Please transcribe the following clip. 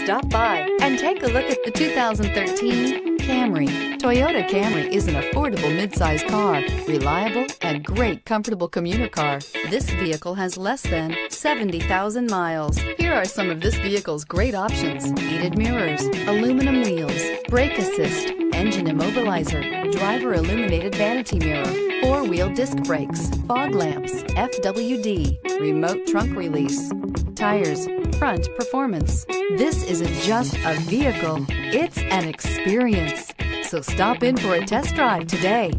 Stop by and take a look at the 2013 Camry. Toyota Camry is an affordable midsize car, reliable and great comfortable commuter car. This vehicle has less than 70,000 miles. Here are some of this vehicle's great options: heated mirrors, aluminum wheels, brake assist, engine immobilizer, driver illuminated vanity mirror, four-wheel disc brakes, fog lamps, FWD, remote trunk release, tires, front performance. This isn't just a vehicle, it's an experience. So stop in for a test drive today.